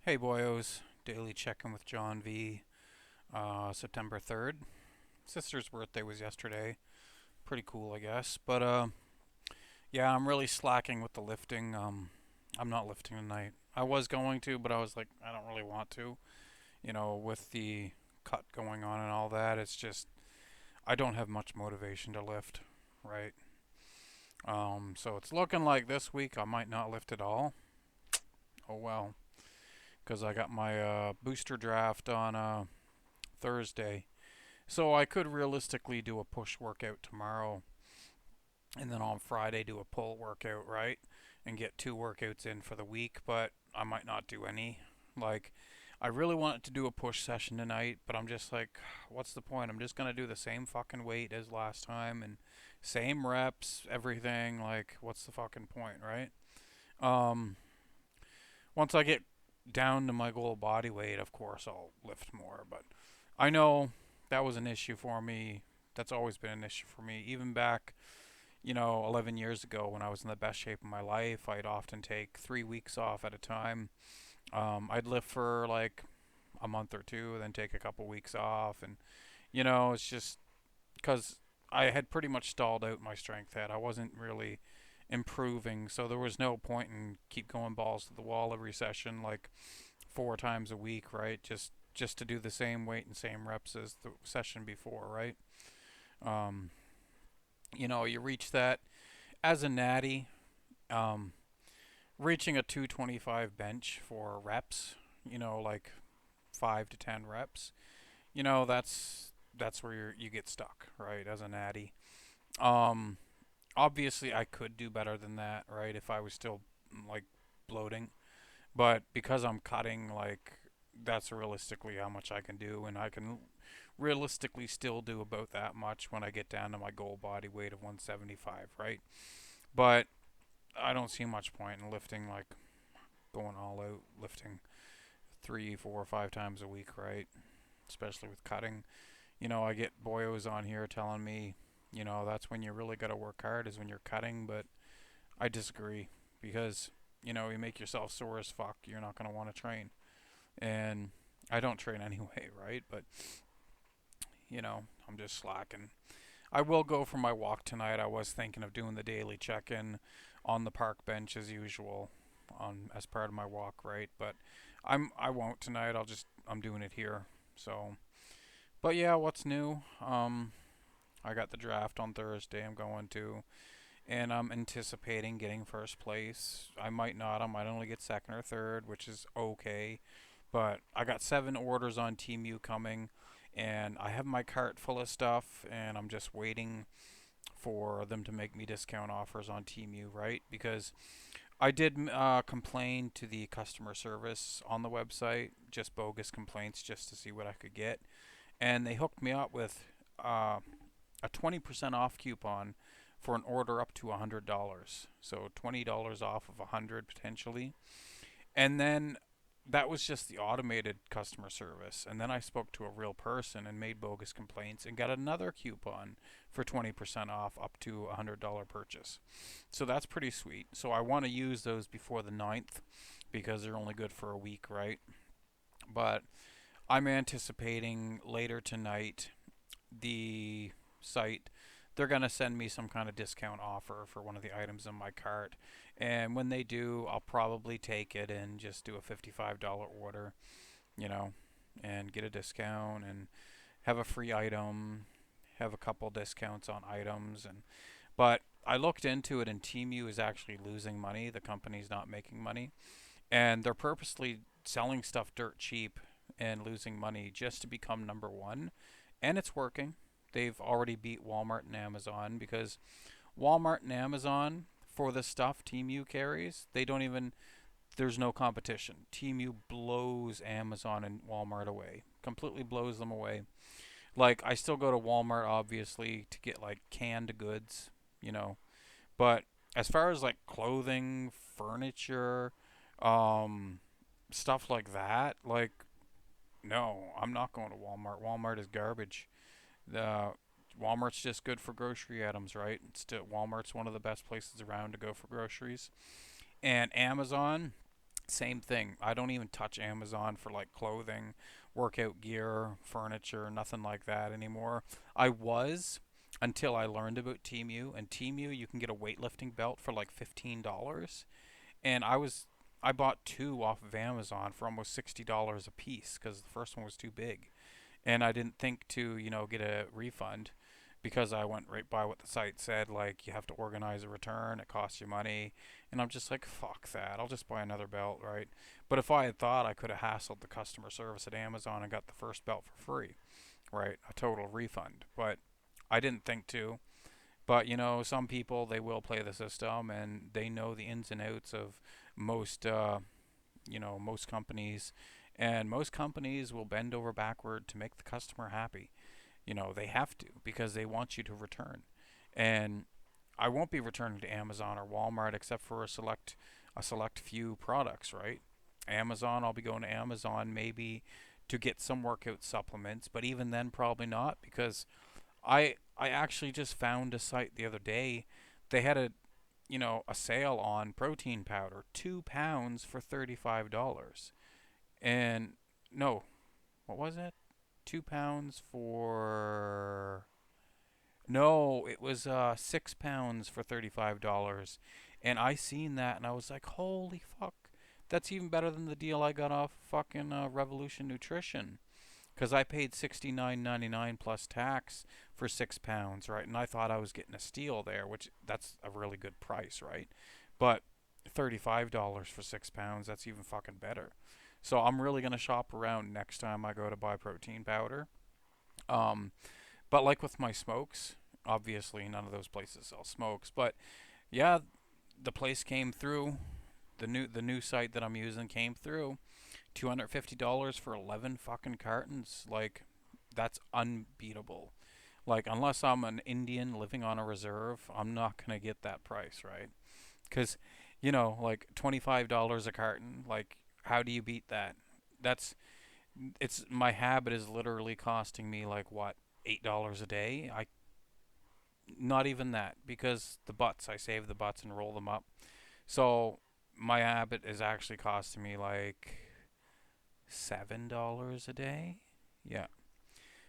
Hey boyos, daily check-in with John V. September 3rd. Sister's birthday was yesterday. Pretty cool, I guess. But yeah, I'm really slacking with the lifting. I'm not lifting tonight. I was going to, but I was like, I don't really want to. With the cut going on and all that, it's just I don't have much motivation to lift, right? So it's looking like this week I might not lift at all. Oh well, because I got my booster draft on Thursday. So I could realistically do a push workout tomorrow and then on Friday do a pull workout, right? And get two workouts in for the week, but I might not do any. Like, I really wanted to do a push session tonight, but I'm just like, what's the point? I'm just going to do the same fucking weight as last time and same reps, everything. Like, what's the fucking point, right? Um, Once I get down to my goal body weight, of course, I'll lift more, but I know that was an issue for me. That's always been an issue for me. Even back, 11 years ago when I was in the best shape of my life, I'd often take 3 weeks off at a time. I'd lift for like a month or two, then take a couple weeks off. And, it's just because I had pretty much stalled out my strength head. I wasn't really improving, so there was no point in keep going balls to the wall every session like 4 times a week, right? Just to do the same weight and same reps as the session before, right? Um, you reach that as a natty, um, reaching a 225 bench for reps, like 5 to 10 reps. That's where you get stuck, right? As a natty. Um, Obviously, I could do better than that, right? If I was still like bloating, but because I'm cutting, like that's realistically how much I can do, and I can realistically still do about that much when I get down to my goal body weight of 175, right? But I don't see much point in lifting, like going all out, lifting 3, 4, 5 times a week, right? Especially with cutting. I get boyos on here telling me, that's when you really got to work hard is when you're cutting, but I disagree because, you make yourself sore as fuck. You're not going to want to train. And I don't train anyway, right? But, I'm just slacking. I will go for my walk tonight. I was thinking of doing the daily check-in on the park bench as usual on as part of my walk, right? But I won't tonight. I'm doing it here. So, but yeah, what's new? I got the draft on Thursday. I'm going to, and I'm anticipating getting first place. I might not. I might only get second or third, which is okay. But I got 7 orders on Temu coming, and I have my cart full of stuff, and I'm just waiting for them to make me discount offers on Temu, right? Because I did complain to the customer service on the website, just bogus complaints, just to see what I could get, and they hooked me up with uh, a 20% off coupon for an order up to $100. So $20 off of 100 potentially. And then that was just the automated customer service. And then I spoke to a real person and made bogus complaints and got another coupon for 20% off up to a $100 purchase. So that's pretty sweet. So I want to use those before the 9th because they're only good for a week, right? But I'm anticipating later tonight the site, they're going to send me some kind of discount offer for one of the items in my cart. And when they do, I'll probably take it and just do a $55 order, you know, and get a discount and have a free item, have a couple discounts on items. But I looked into it, and Temu is actually losing money. The company's not making money, and they're purposely selling stuff dirt cheap and losing money just to become number one, and it's working. They've already beat Walmart and Amazon because Walmart and Amazon for the stuff Temu carries, they don't even there's no competition. Temu blows Amazon and Walmart away. Completely blows them away. Like I still go to Walmart obviously to get like canned goods, you know. But as far as like clothing, furniture, um stuff like that, like no, I'm not going to Walmart. Walmart is garbage. The Walmart's just good for grocery items, right? Walmart's one of the best places around to go for groceries. And Amazon, Same thing. I don't even touch Amazon for like clothing, workout gear, furniture, nothing like that anymore. I was until I learned about Temu. And Temu, you can get a weightlifting belt for like $15. And I bought two off of Amazon for almost $60 a piece because the first one was too big, and I didn't think to get a refund because I went right by what the site said, like you have to organize a return, it costs you money, and I'm just like, fuck that, I'll just buy another belt, right? But if I had thought, I could have hassled the customer service at Amazon and got the first belt for free, right? A total refund, but I didn't think to. But some people, they will play the system and they know the ins and outs of most most companies, and most companies will bend over backward to make the customer happy. They have to because they want you to return. And I won't be returning to Amazon or Walmart except for a select few products, right? Amazon, I'll be going to Amazon maybe to get some workout supplements, but even then probably not because I actually just found a site the other day. They had a sale on protein powder, 2 pounds for $35. And no, what was it? 2 pounds for no, it was 6 pounds for $35. And I seen that and I was like, holy fuck, that's even better than the deal I got off fucking Revolution Nutrition. Because I paid $69.99 plus tax for 6 pounds, right? And I thought I was getting a steal there, which that's a really good price, right? But $35 for 6 pounds, that's even fucking better. So I'm really gonna shop around next time I go to buy protein powder. Um, but like with my smokes, obviously none of those places sell smokes. But yeah, the place came through. The new site that I'm using came through. $250 for 11 fucking cartons. Like, that's unbeatable. Like, unless I'm an Indian living on a reserve, I'm not going to get that price, right? Because, like $25 a carton, like, how do you beat that? That's, my habit is literally costing me, like, what, $8 a day? Not even that, because the butts, I save the butts and roll them up. So, my habit is actually costing me, like, $7 a day. Yeah,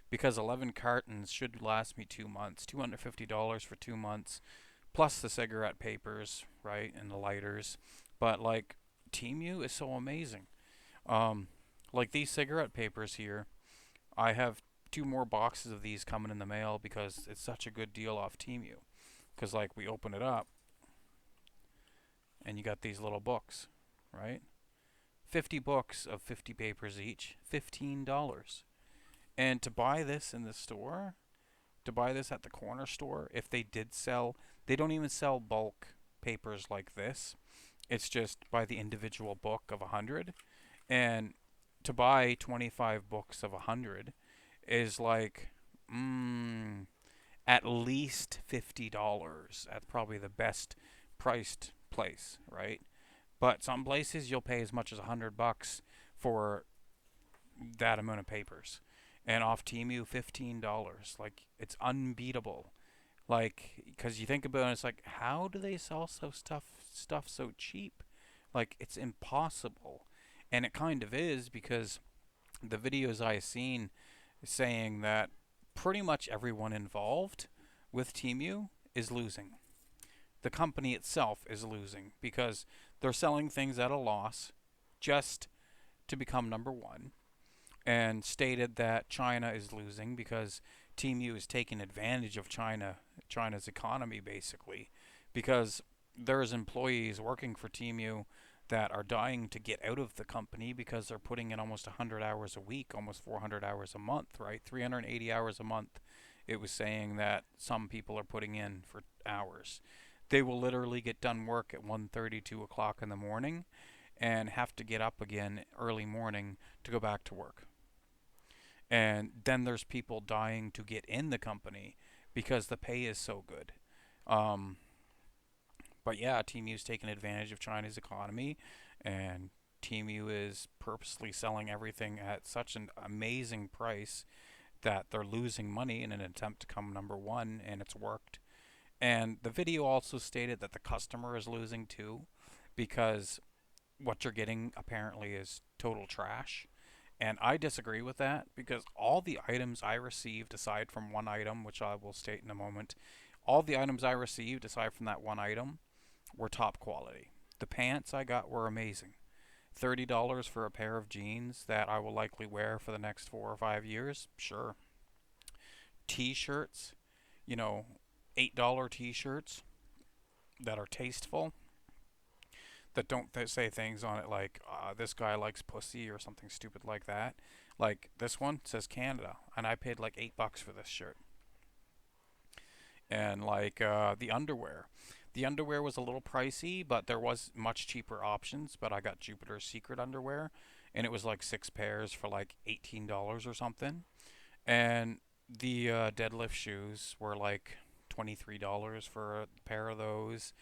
because 11 cartons should last me 2 months. $250 for 2 months, plus the cigarette papers, right, and the lighters. But like, Temu is so amazing. Um, like these cigarette papers here, I have two more boxes of these coming in the mail because it's such a good deal off Temu. Because like we open it up and you got these little books, right? 50 books of 50 papers each, $15. And to buy this in the store, to buy this at the corner store, if they did sell, they don't even sell bulk papers like this. It's just by the individual book of 100. And to buy 25 books of 100 is like, at least $50 at probably the best priced place, right? But some places you'll pay as much as $100 for that amount of papers. And off Temu, $15. Like, it's unbeatable. Like, because you think about it, it's like, how do they sell stuff so cheap? Like, it's impossible. And it kind of is because the videos I seen saying that pretty much everyone involved with Temu is losing. The company itself is losing because they're selling things at a loss just to become number one, and stated that China is losing because Temu is taking advantage of China's economy basically, because there's employees working for Temu that are dying to get out of the company because they're putting in almost 100 hours a week, almost 400 hours a month, right? 380 hours a month. It was saying that some people are putting in for hours. They will literally get done work at 1:30, 2 o'clock in the morning and have to get up again early morning to go back to work. And then there's people dying to get in the company because the pay is so good. Um, but yeah, Temu's taking advantage of China's economy, and Temu is purposely selling everything at such an amazing price that they're losing money in an attempt to come number one, and it's worked. And the video also stated that the customer is losing too, because what you're getting apparently is total trash. And I disagree with that because all the items I received, aside from one item, which I will state in a moment, all the items I received, aside from that one item, were top quality. The pants I got were amazing. $30 for a pair of jeans that I will likely wear for the next 4 or 5 years? Sure. T shirts, you know, $8 t shirts that are tasteful, that don't say things on it like, this guy likes pussy or something stupid like that. Like, this one says Canada, and I paid like $8 for this shirt. And like the underwear. The underwear was a little pricey, but there was much cheaper options. But I got Jupiter's Secret underwear, and it was like 6 pairs for like $18 or something. And the deadlift shoes were like $23 for a pair of those,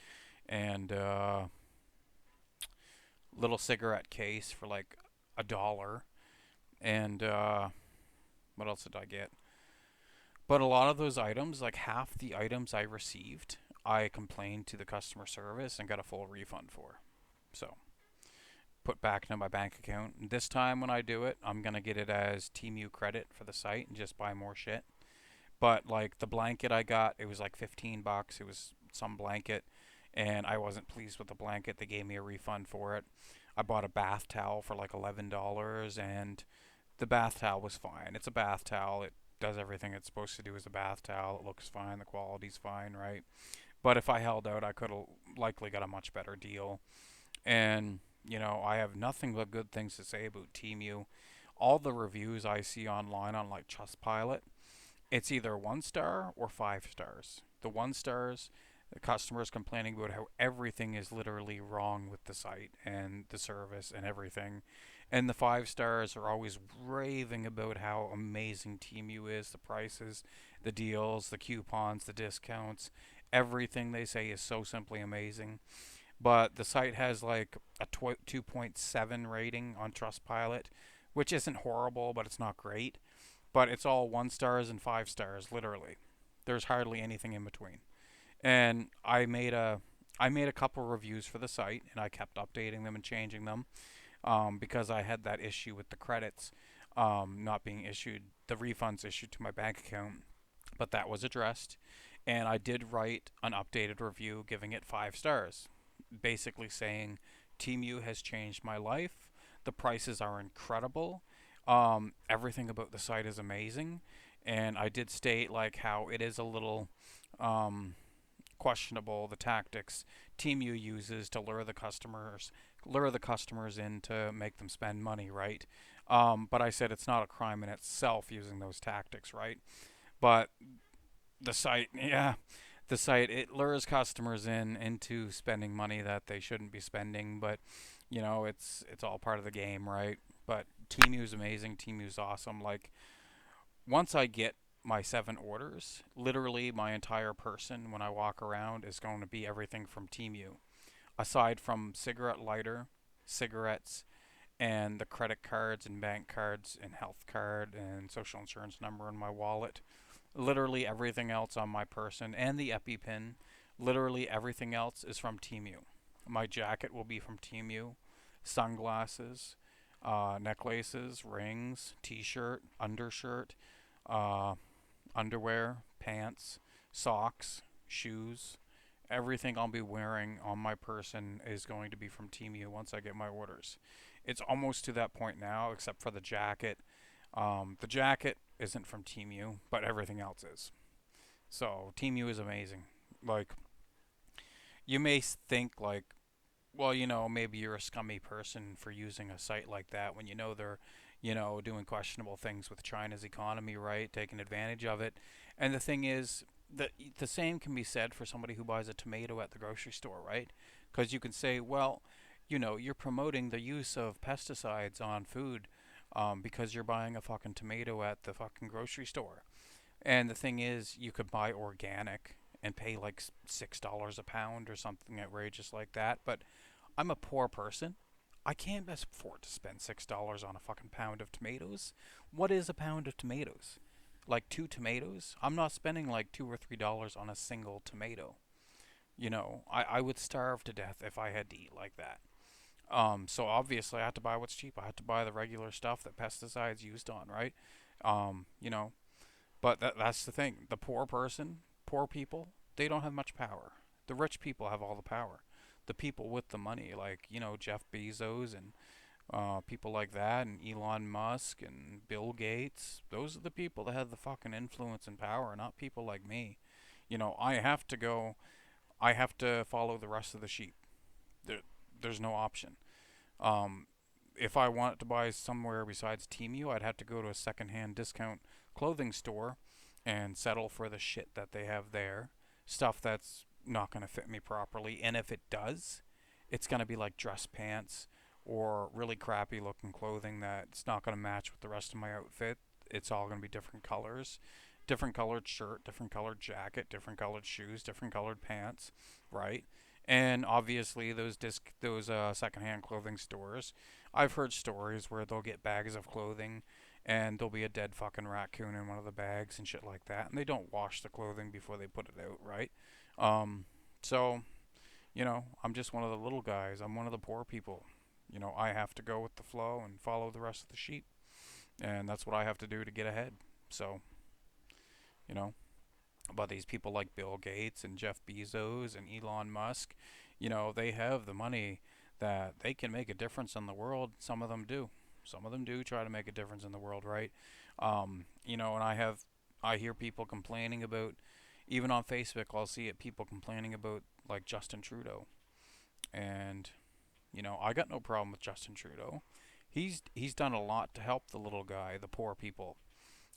and little cigarette case for like $1. And what else did I get? But a lot of those items, like half the items I received, I complained to the customer service and got a full refund for. So put back into my bank account. And this time when I do it, I'm gonna get it as Temu credit for the site and just buy more shit. But like the blanket I got, it was like $15. It was some blanket, and I wasn't pleased with the blanket. They gave me a refund for it. I bought a bath towel for like $11, and the bath towel was fine. It's a bath towel. It does everything it's supposed to do as a bath towel. It looks fine. The quality's fine, right? But if I held out, I could have likely got a much better deal. And I have nothing but good things to say about Temu. All the reviews I see online on like Trustpilot, it's either 1 star or 5 stars. The 1 stars, the customers complaining about how everything is literally wrong with the site and the service and everything. And the 5 stars are always raving about how amazing Temu is, the prices, the deals, the coupons, the discounts. Everything they say is so simply amazing. But the site has like a 2.7 rating on Trustpilot, which isn't horrible, but it's not great. But it's all 1 stars and 5 stars, literally. There's hardly anything in between. And I made a couple reviews for the site, and I kept updating them and changing them, because I had that issue with the credits not being issued, the refunds issued to my bank account. But that was addressed, and I did write an updated review giving it 5 stars, basically saying Temu has changed my life. The prices are incredible. Everything about the site is amazing, and I did state like how it is a little um, questionable, the tactics Temu uses to lure the customers in to make them spend money, right? But I said it's not a crime in itself using those tactics, right? But the site, yeah, the site, it lures customers in into spending money that they shouldn't be spending. But it's all part of the game, right? But Temu's amazing. Temu's awesome. Like, once I get my 7 orders, literally my entire person when I walk around is going to be everything from Temu. Aside from cigarette lighter, cigarettes, and the credit cards and bank cards and health card and social insurance number in my wallet. Literally everything else on my person and the EpiPen, literally everything else is from Temu. My jacket will be from Temu, sunglasses, necklaces, rings, t-shirt, undershirt, uh, underwear, pants, socks, shoes. Everything I'll be wearing on my person is going to be from Temu once I get my orders. It's almost to that point now, except for the jacket. The jacket isn't from Temu, but everything else is. So Temu is amazing. Like, you may think like, well, maybe you're a scummy person for using a site like that when they're, doing questionable things with China's economy, right? Taking advantage of it. And the thing is, the same can be said for somebody who buys a tomato at the grocery store, right? Because you can say, well, you're promoting the use of pesticides on food, because you're buying a fucking tomato at the fucking grocery store. And the thing is, you could buy organic and pay like $6 a pound or something outrageous like that. But I'm a poor person. I can't afford to spend $6 on a fucking pound of tomatoes. What is a pound of tomatoes? Like 2 tomatoes? I'm not spending like $2 or $3 on a single tomato. I would starve to death if I had to eat like that. So obviously I have to buy what's cheap. I have to buy the regular stuff that pesticides used on, right? You know, but that's the thing. The poor person, poor people, they don't have much power. The rich people have all the power. The people with the money, like, Jeff Bezos and people like that, and Elon Musk and Bill Gates, those are the people that have the fucking influence and power, not people like me. I have to follow the rest of the sheep. There, there's no option. Um, if I wanted to buy somewhere besides Temu, I'd have to go to a secondhand discount clothing store and settle for the shit that they have there. Stuff that's not going to fit me properly. And if it does, it's going to be like dress pants or really crappy looking clothing that's not going to match with the rest of my outfit. It's all going to be different colors. Different colored shirt, different colored jacket, different colored shoes, different colored pants, right? And obviously those secondhand clothing stores, I've heard stories where they'll get bags of clothing and there'll be a dead fucking raccoon in one of the bags and shit like that, and they don't wash the clothing before they put it out, right? Um, so I'm just one of the little guys. I'm one of the poor people. I have to go with the flow and follow the rest of the sheep, and that's what I have to do to get ahead. So you know, but these people like Bill Gates and Jeff Bezos and Elon Musk, they have the money that they can make a difference in the world. Some of them do. Some of them do try to make a difference in the world, right? And I hear people complaining about, even on Facebook, I'll see it, people complaining about like Justin Trudeau. And, I got no problem with Justin Trudeau. He's done a lot to help the little guy, the poor people,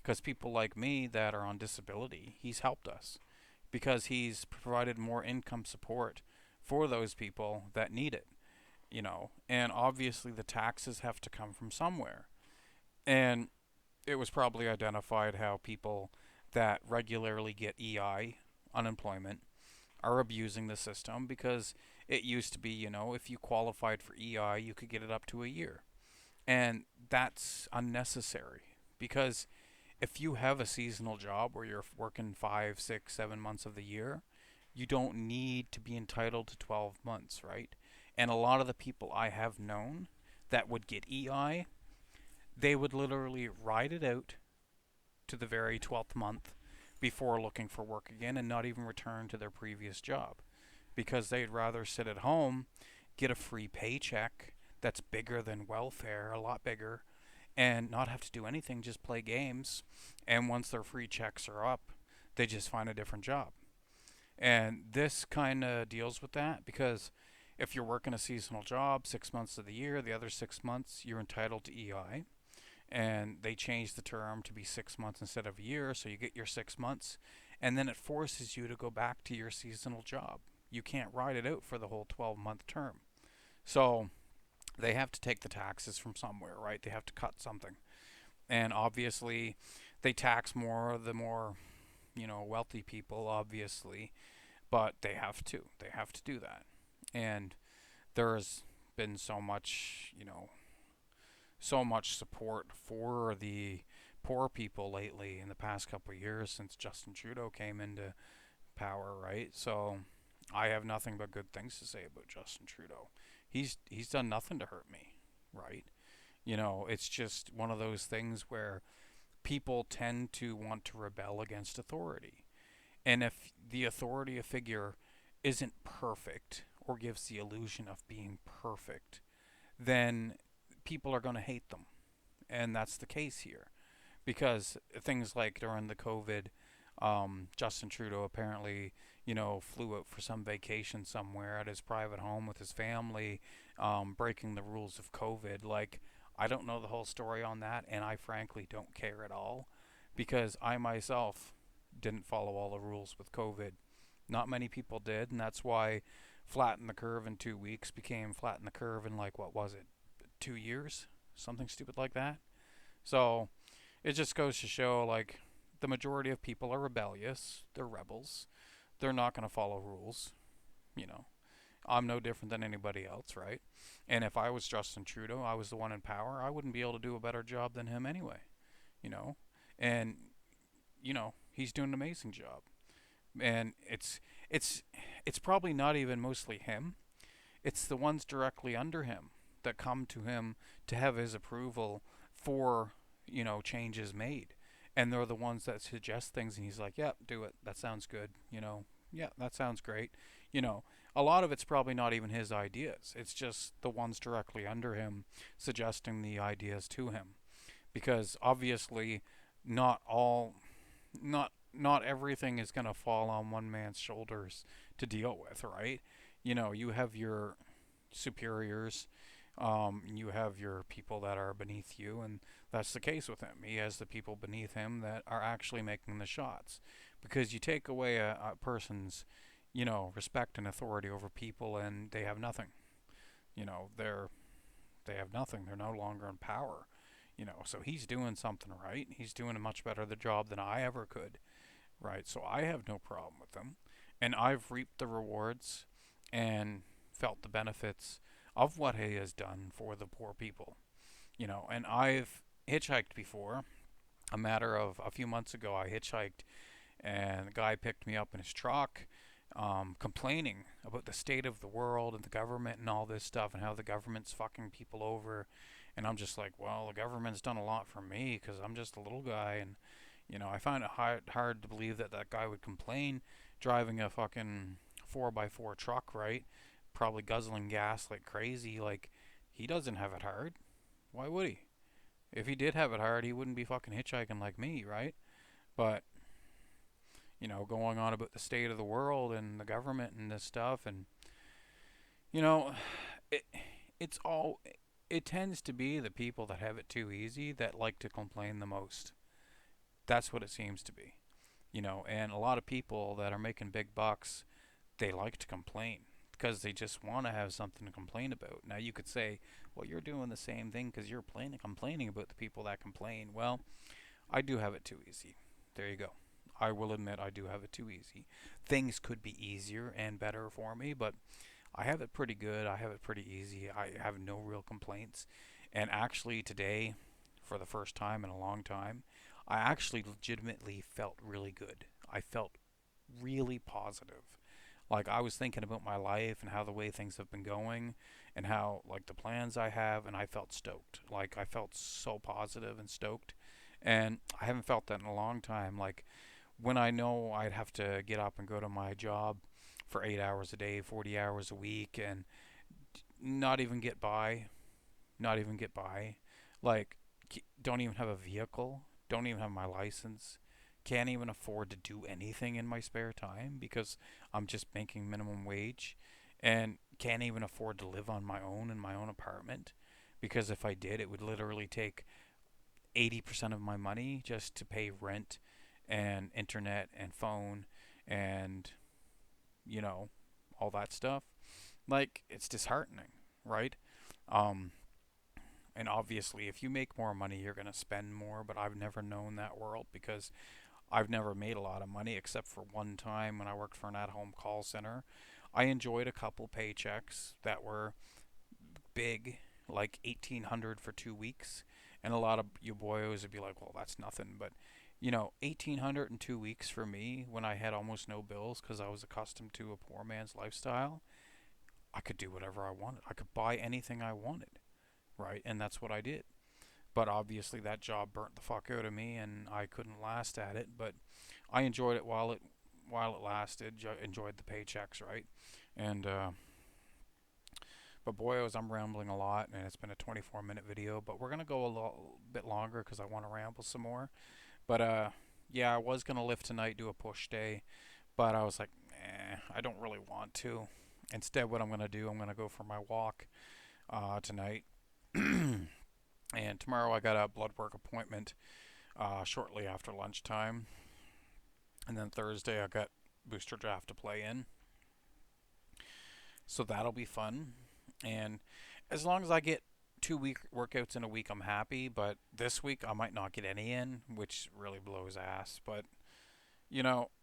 because people like me that are on disability, he's helped us because he's provided more income support for those people that need it. And obviously the taxes have to come from somewhere. And it was probably identified how people that regularly get EI, unemployment, are abusing the system because it used to be, if you qualified for EI, you could get it up to a year. And that's unnecessary because if you have a seasonal job where you're working 5, 6, 7 months of the year, you don't need to be entitled to 12 months, right? And a lot of the people I have known that would get EI, they would literally ride it out to the very 12th month before looking for work again and not even return to their previous job because they'd rather sit at home, get a free paycheck that's bigger than welfare, a lot bigger, and not have to do anything, just play games. And once their free checks are up, they just find a different job. And this kind of deals with that because if you're working a seasonal job 6 months of the year, the other 6 months you're entitled to EI. And they changed the term to be 6 months instead of a year, so you get your 6 months, and then it forces you to go back to your seasonal job. You can't ride it out for the whole 12-month term. So they have to take the taxes from somewhere, right? They have to cut something. And obviously, they tax more the more, wealthy people, obviously, but they have to. They have to do that. And there's been so much support for the poor people lately in the past couple of years since Justin Trudeau came into power, right? So I have nothing but good things to say about Justin Trudeau. He's done nothing to hurt me, right? It's just one of those things where people tend to want to rebel against authority. And if the authority figure isn't perfect or gives the illusion of being perfect, then people are going to hate them. And that's the case here. Because things like during the COVID, Justin Trudeau apparently, flew out for some vacation somewhere at his private home with his family, breaking the rules of COVID. Like, I don't know the whole story on that, and I frankly don't care at all because I myself didn't follow all the rules with COVID. Not many people did, and that's why Flatten the Curve in 2 weeks became Flatten the Curve in, like, what was it, 2 years? Something stupid like that. So it just goes to show, like, the majority of people are rebellious. They're rebels. They're not going to follow rules. You know, I'm no different than anybody else, right? And if I was Justin Trudeau, I was the one in power, I wouldn't be able to do a better job than him anyway. You know, and he's doing an amazing job. And it's probably not even mostly him. It's the ones directly under him. that come to him to have his approval for, changes made. And they're the ones that suggest things, and he's like, "Yep, do it. That sounds good." "Yeah, that sounds great." You know, a lot of it's probably not even his ideas. It's just the ones directly under him suggesting the ideas to him. Because obviously, not all, not everything is going to fall on one man's shoulders to deal with, right? You have your superiors, you have your people that are beneath you, and that's the case with him. He has the people beneath him that are actually making the shots. Because you take away a person's, respect and authority over people, and they have nothing. They have nothing. They're no longer in power. So he's doing something right. He's doing a much better the job than I ever could, right? So I have no problem with him, and I've reaped the rewards and felt the benefits of what he has done for the poor people. And I've hitchhiked before. A matter of a few months ago, I hitchhiked, and the guy picked me up in his truck, complaining about the state of the world and the government and all this stuff, and how the government's fucking people over. And I'm just like, well, the government's done a lot for me because I'm just a little guy. And I find it hard to believe that that guy would complain driving a fucking 4x4 truck, right? Probably guzzling gas like crazy. Like, he doesn't have it hard. Why would he? If he did have it hard, he wouldn't be fucking hitchhiking like me, right? But, going on about the state of the world and the government and this stuff, and, you know, it, it's all, it tends to be the people that have it too easy that like to complain the most. That's what it seems to be. And a lot of people that are making big bucks, they like to complain because they just want to have something to complain about. Now you could say, well, you're doing the same thing because you're complaining about the people that complain. Well, I do have it too easy. There you go. I will admit I do have it too easy. Things could be easier and better for me, but I have it pretty good. I have it pretty easy. I have no real complaints. And actually, today, for the first time in a long time, I actually legitimately felt really good. I felt really positive. Like, I was thinking about my life and how the way things have been going and how, like, the plans I have, and I felt stoked. Like, I felt so positive and stoked. And I haven't felt that in a long time. Like, when I know I'd have to get up and go to my job for 8 hours a day, 40 hours a week, and not even get by, not even get by. Like, don't even have a vehicle, don't even have my license, can't even afford to do anything in my spare time because I'm just making minimum wage, and can't even afford to live on my own in my own apartment because if I did, it would literally take 80% of my money just to pay rent and internet and phone and, you know, all that stuff. Like, it's disheartening, right? Um, and obviously, if you make more money, you're going to spend more, but I've never known that world because I've never made a lot of money except for one time when I worked for an at home call center. I enjoyed a couple paychecks that were big, like 1,800 for 2 weeks. And a lot of you boyos would be like, well, that's nothing. But, 1,800 in 2 weeks for me when I had almost no bills because I was accustomed to a poor man's lifestyle, I could do whatever I wanted. I could buy anything I wanted, right? And that's what I did. But obviously that job burnt the fuck out of me and I couldn't last at it, but I enjoyed it while it lasted. Enjoyed the paychecks, right? And but boy, I'm rambling a lot, and it's been a 24-minute video. But we're gonna go a bit longer because I want to ramble some more. But yeah, I was gonna lift tonight, do a push day, but I was like, I don't really want to. Instead, what I'm gonna do, I'm gonna go for my walk tonight. And tomorrow I got a blood work appointment shortly after lunchtime. And then Thursday I got booster draft to play in. So that'll be fun. And as long as I get 2 week workouts in a week, I'm happy. But this week I might not get any in, which really blows ass. But,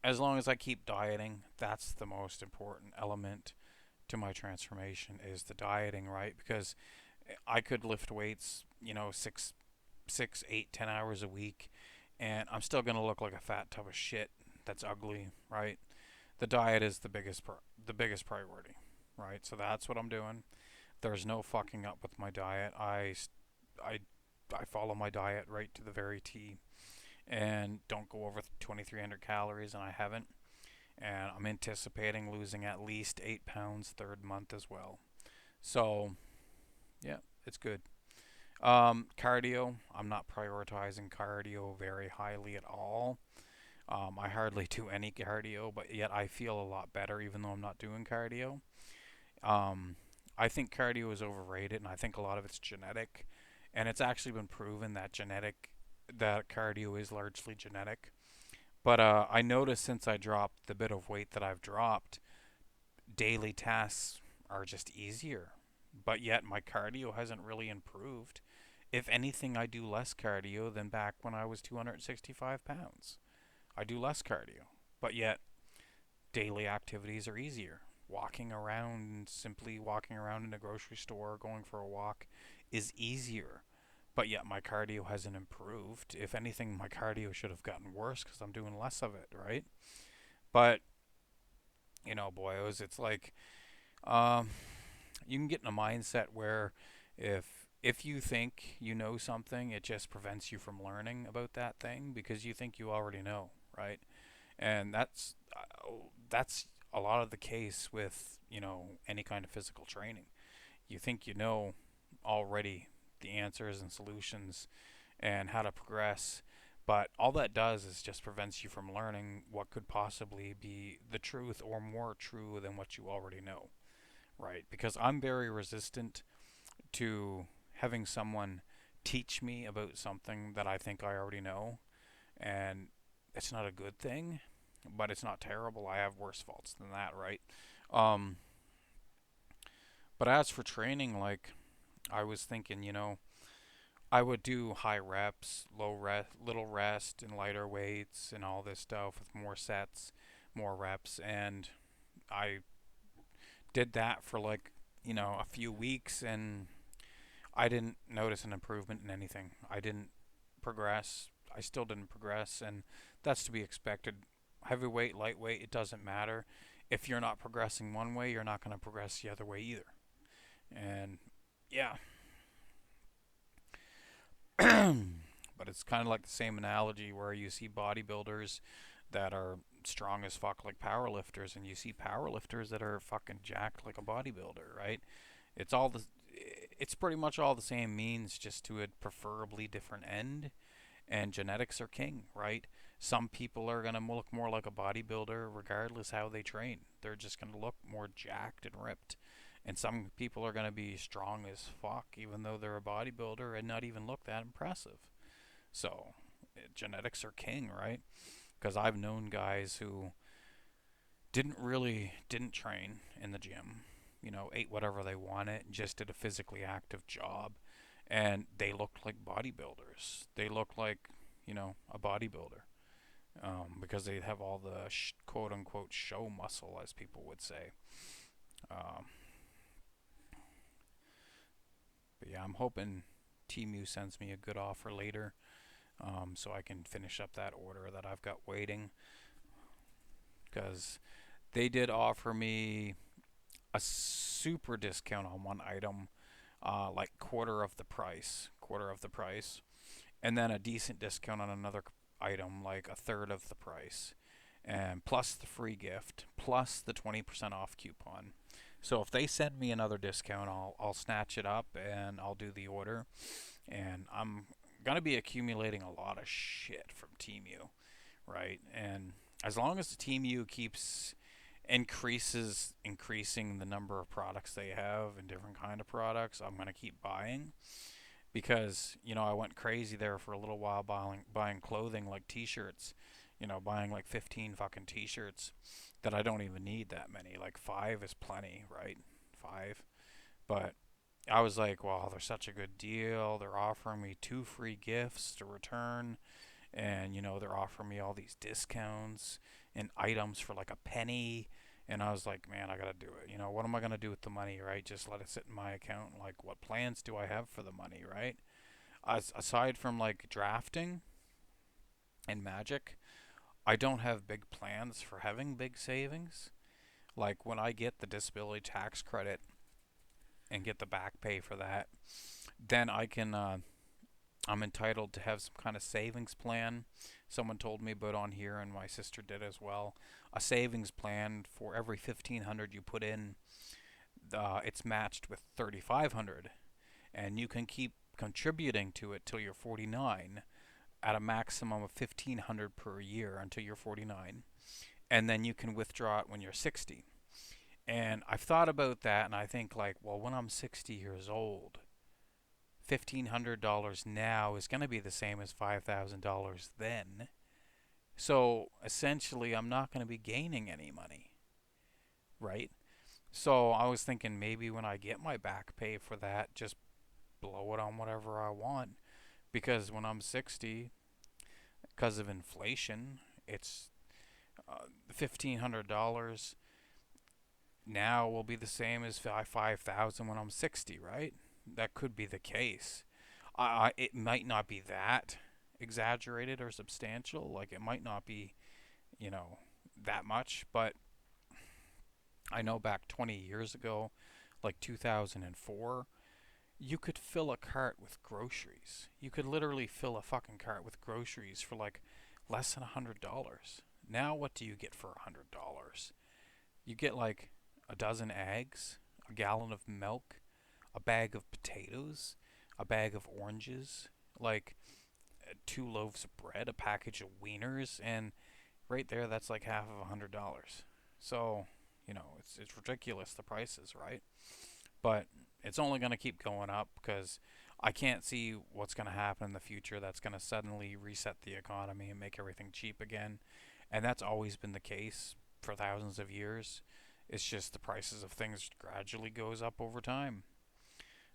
as long as I keep dieting, that's the most important element to my transformation is the dieting, right? Because I could lift weights, 8, 10 hours a week, and I'm still gonna look like a fat tub of shit that's ugly, right? The diet is the biggest priority, right? So that's what I'm doing. There's no fucking up with my diet. I, I follow my diet right to the very T and don't go over 2,300 calories, and I haven't. And I'm anticipating losing at least 8 pounds third month as well. So, yeah, it's good. Cardio, I'm not prioritizing cardio very highly at all. I hardly do any cardio, but yet I feel a lot better even though I'm not doing cardio. Um, I think cardio is overrated, and I think a lot of it's genetic. And it's actually been proven that cardio is largely genetic. But I noticed since I dropped the bit of weight that I've dropped, daily tasks are just easier. But yet my cardio hasn't really improved. If anything, I do less cardio than back when I was 265 pounds. I do less cardio. But yet daily activities are easier. Walking around, simply walking around in a grocery store, going for a walk is easier. But yet my cardio hasn't improved. If anything, my cardio should have gotten worse because I'm doing less of it, right? But, boys, it's like um, you can get in a mindset where if you think you know something, it just prevents you from learning about that thing because you think you already know, right? And that's a lot of the case with any kind of physical training. You think you know already the answers and solutions and how to progress, but all that does is just prevents you from learning what could possibly be the truth or more true than what you already know, right? Because I'm very resistant to having someone teach me about something that I think I already know, and it's not a good thing, but it's not terrible. I have worse faults than that, right? Um, but as for training, like I was thinking, I would do high reps, little rest, and lighter weights, and all this stuff with more sets, more reps, and I did that for like a few weeks, and I didn't notice an improvement in anything. I didn't progress. I still didn't progress, and that's to be expected. Heavyweight, lightweight, it doesn't matter. If you're not progressing one way, you're not going to progress the other way either. And yeah, but it's kind of like the same analogy where you see bodybuilders that are strong as fuck like powerlifters, and you see powerlifters that are fucking jacked like a bodybuilder, right? It's all the it's pretty much all the same means, just to a preferably different end. And genetics are king, right? Some people are gonna look more like a bodybuilder regardless how they train. They're just gonna look more jacked and ripped. And some people are gonna be strong as fuck, even though they're a bodybuilder, and not even look that impressive. So genetics are king, right? Because I've known guys who didn't train in the gym, ate whatever they wanted, and just did a physically active job, and they looked like bodybuilders. They looked like a bodybuilder, because they have all the quote unquote show muscle, as people would say. Um, but yeah, I'm hoping Temu sends me a good offer later, so I can finish up that order that I've got waiting. Because they did offer me a super discount on one item, like quarter of the price, and then a decent discount on another item, like a third of the price, and plus the free gift, plus the 20% off coupon. So if they send me another discount, I'll snatch it up and I'll do the order. And I'm gonna be accumulating a lot of shit from Temu, right? And as long as the Temu keeps increasing the number of products they have and different kind of products, I'm gonna keep buying, because I went crazy there for a little while buying clothing like t-shirts, buying like 15 fucking t-shirts that I don't even need that many. Like 5 is plenty, right? 5. But I was like, well, they're such a good deal. They're offering me 2 free gifts to return, and they're offering me all these discounts and items for like a penny. And I was like, man, I gotta do it. What am I gonna do with the money, right? Just let it sit in my account. Like, what plans do I have for the money, right? Aside from like drafting and Magic, I don't have big plans for having big savings. Like when I get the disability tax credit, and get the back pay for that, then I'm entitled to have some kind of savings plan. Someone told me about on here, and my sister did as well. A savings plan for every 1,500 you put in, it's matched with 3,500, and you can keep contributing to it till you're 49 at a maximum of 1,500 per year until you're 49, and then you can withdraw it when you're 60. And I've thought about that, and I think like, well, when I'm 60 years old, $1,500 now is going to be the same as $5,000 then. So essentially, I'm not going to be gaining any money, right? So I was thinking maybe when I get my back pay for that, just blow it on whatever I want. Because when I'm 60, because of inflation, it's $1,500 now will be the same as 5,000 when I'm 60, right? That could be the case. It might not be that exaggerated or substantial. Like it might not be, you know, that much, but I know back 20 years ago, like 2004, you could fill a cart with groceries. You could literally fill a fucking cart with groceries for like less than $100. Now, what do you get for $100? You get like a dozen eggs, a gallon of milk, a bag of potatoes, a bag of oranges, like 2 loaves of bread, a package of wieners, and right there, that's like half of $100. So, it's ridiculous the prices, right? But it's only going to keep going up because I can't see what's going to happen in the future that's going to suddenly reset the economy and make everything cheap again. And that's always been the case for thousands of years. It's just the prices of things gradually goes up over time.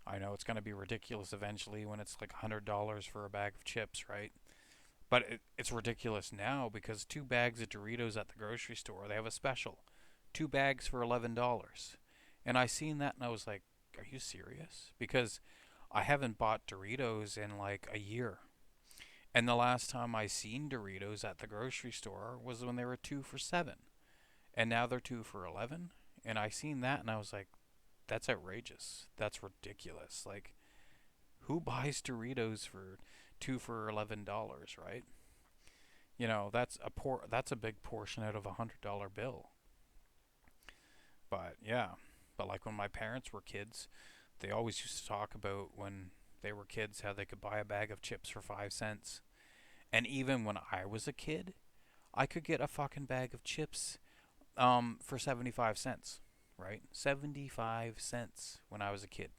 I know it's going to be ridiculous eventually when it's like $100 for a bag of chips, right? But it's ridiculous now because 2 bags of Doritos at the grocery store, they have a special. 2 bags for $11. And I seen that and I was like, are you serious? Because I haven't bought Doritos in like a year. And the last time I seen Doritos at the grocery store was when they were 2 for $7. And now they're 2 for $11. And I seen that and I was like, that's outrageous. That's ridiculous. Like, who buys Doritos for 2 for $11, right? That's a big portion out of $100 bill. But yeah, but like when my parents were kids, they always used to talk about when they were kids how they could buy a bag of chips for 5 cents. And even when I was a kid, I could get a fucking bag of chips for 75 cents, right? 75 cents when I was a kid,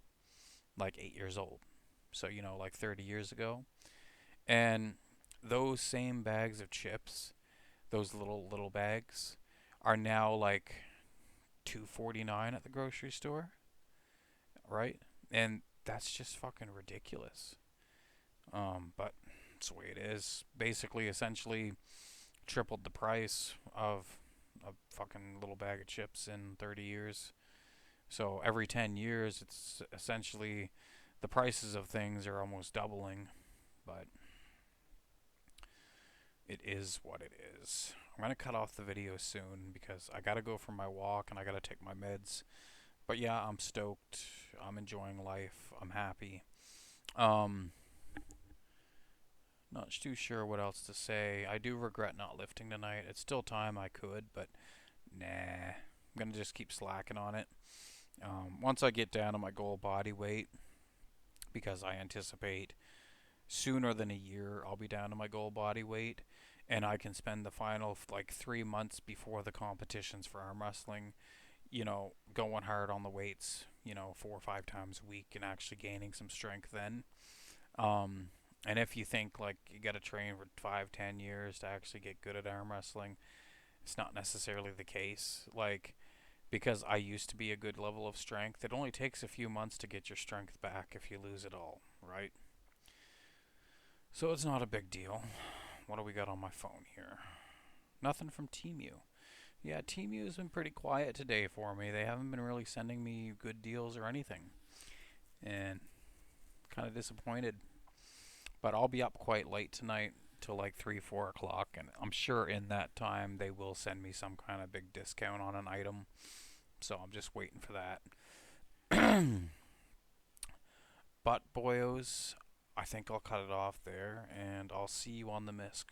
like 8 years old. So, like 30 years ago. And those same bags of chips, those little bags, are now like 2.49 at the grocery store, right? And that's just fucking ridiculous. But it's the way it is. Basically, essentially, tripled the price of a fucking little bag of chips in 30 years. So every 10 years, it's essentially the prices of things are almost doubling. But it is what it is. I'm going to cut off the video soon because I got to go for my walk and I got to take my meds. But yeah, I'm stoked. I'm enjoying life. I'm happy. Um, Not too sure what else to say. I do regret not lifting tonight. It's still time I could, but nah. I'm going to just keep slacking on it. Once I get down to my goal body weight, because I anticipate sooner than a year I'll be down to my goal body weight, and I can spend the final like 3 months before the competitions for arm wrestling, going hard on the weights, 4 or 5 times a week and actually gaining some strength then. Um, and if you think like you got to train for 5, 10 years to actually get good at arm wrestling, it's not necessarily the case. Like, because I used to be a good level of strength, it only takes a few months to get your strength back if you lose it all, right? So it's not a big deal. What do we got on my phone here? Nothing from Temu. Yeah, Temu has been pretty quiet today for me. They haven't been really sending me good deals or anything. And kind of disappointed. But I'll be up quite late tonight till like 3, 4 o'clock. And I'm sure in that time they will send me some kind of big discount on an item. So I'm just waiting for that. But boyos, I think I'll cut it off there, and I'll see you on the misc.